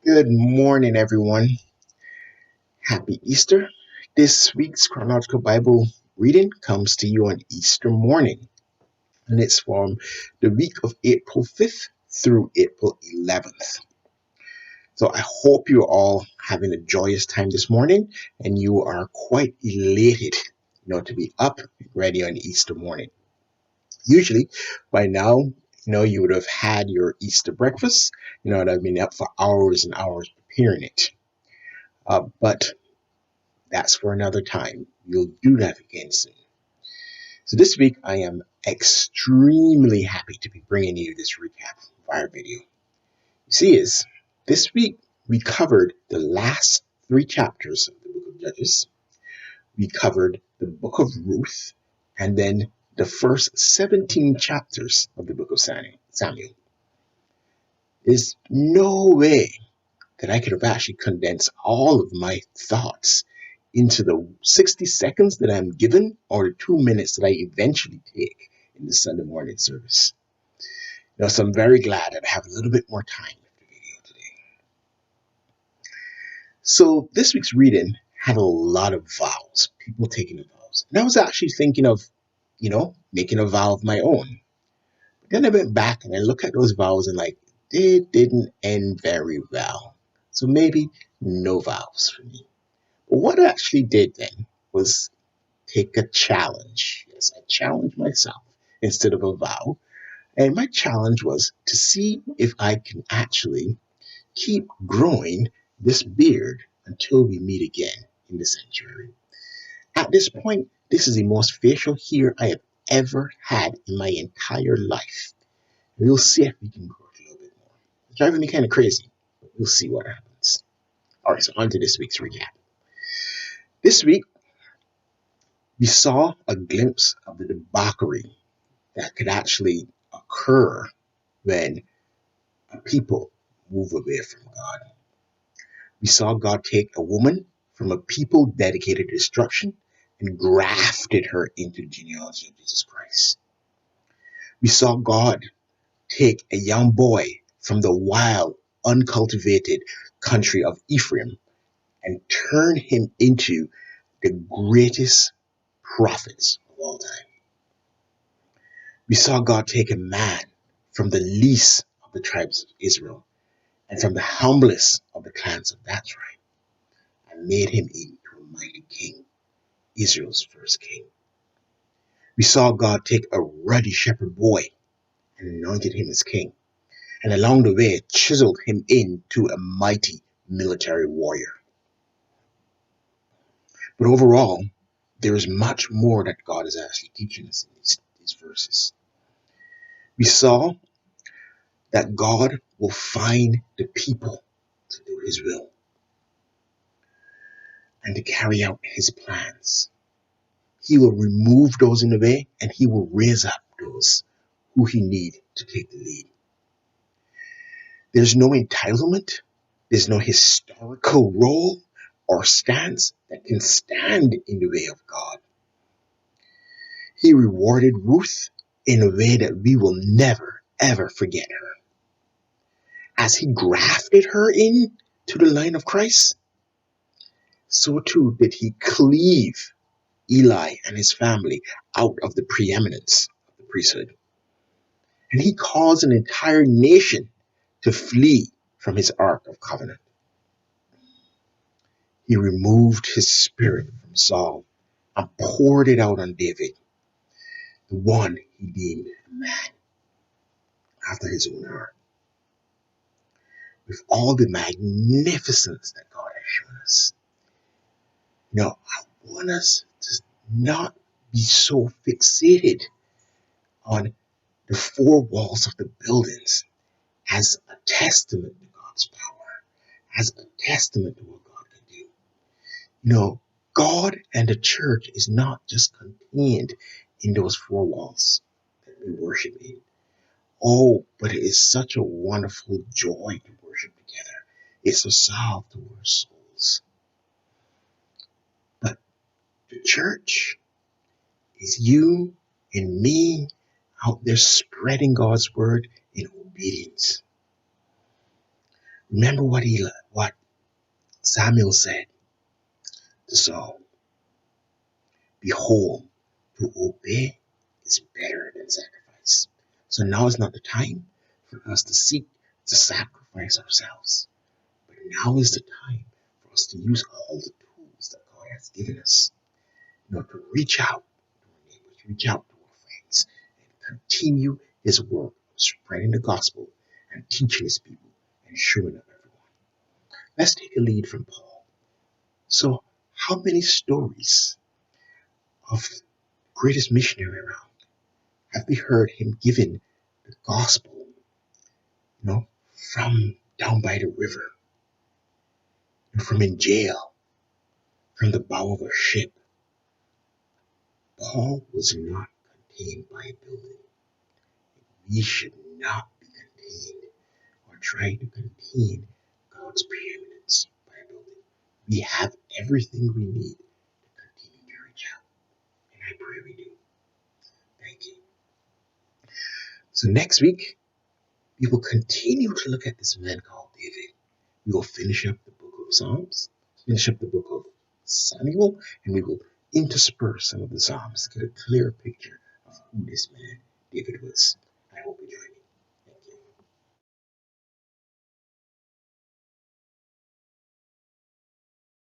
Good morning, everyone. Happy Easter. This week's chronological Bible reading comes to you on Easter morning, and it's from the week of April 5th through April 11th. So I hope you're all having a joyous time this morning and you are quite elated, to be up and ready on Easter morning. Usually by now, you would have had your Easter breakfast, and I've been up for hours and hours preparing it. But that's for another time. You'll do that again soon. So this week, I am extremely happy to be bringing you this recap via video. You see, this week we covered the last three chapters of the book of Judges. We covered the book of Ruth, and then the first 17 chapters of the book of Samuel. There's no way that I could have actually condensed all of my thoughts into the 60 seconds that I'm given or the 2 minutes that I eventually take in the Sunday morning service. So I'm very glad that I have a little bit more time with the video today. So this week's reading had a lot of vows, people taking the vows. And I was actually thinking of, making a vow of my own. But then I went back and I looked at those vows and they didn't end very well. So maybe no vows for me. But what I actually did then was take a challenge. Yes, I challenged myself instead of a vow. And my challenge was to see if I can actually keep growing this beard until we meet again in the sanctuary. At this point, this is the most facial hair I have ever had in my entire life. We'll see if we can grow it a little bit more. It's driving me kind of crazy, but we'll see what happens. All right, so on to this week's recap. This week, we saw a glimpse of the debauchery that could actually occur when a people move away from God. We saw God take a woman from a people dedicated to destruction and grafted her into the genealogy of Jesus Christ. We saw God take a young boy from the wild, uncultivated country of Ephraim and turn him into the greatest prophets of all time. We saw God take a man from the least of the tribes of Israel and from the humblest of the clans of that tribe and made him into a mighty king, Israel's first king. We saw God take a ruddy shepherd boy and anointed him as king, and along the way chiseled him into a mighty military warrior. But overall, there is much more that God is actually teaching us in these verses. We saw that God will find the people to do his will and to carry out his plans. He will remove those in the way and he will raise up those who he needs to take the lead. There's no entitlement. There's no historical role or stance that can stand in the way of God. He rewarded Ruth in a way that we will never, ever forget her. As he grafted her in to the line of Christ, so too did he cleave Eli and his family out of the preeminence of the priesthood. And he caused an entire nation to flee from his Ark of Covenant. He removed his spirit from Saul and poured it out on David, the one he deemed a man after his own heart. With all the magnificence that God has shown us. Now, I want us to not be so fixated on the four walls of the buildings as a testament to God's power, as a testament to what God can do. God and the church is not just contained in those four walls that we worship in. Oh, but it is such a wonderful joy to worship together. It's a salve to our souls. But the church is you and me out there spreading God's word in obedience. Remember what Samuel said to Saul. Behold, to obey is better than sacrifice. So now is not the time for us to seek to sacrifice ourselves. But now is the time for us to use all the tools that God has given us, to reach out to our neighbors, reach out to our friends, and continue His work of spreading the gospel and teaching His people and showing up everyone. Let's take a lead from Paul. So, how many stories of greatest missionary around have we heard him giving the gospel, from down by the river, from in jail, from the bow of a ship? Paul was not contained by a building. We should not be contained or try to contain God's preeminence by a building. We have everything we need to continue to reach out. And I pray we do. Thank you. So next week, we will continue to look at this man called David. We will finish up the book of Psalms, finish up the book of Samuel, and we will intersperse some of the Psalms to get a clearer picture of who this man David was. I hope you join me.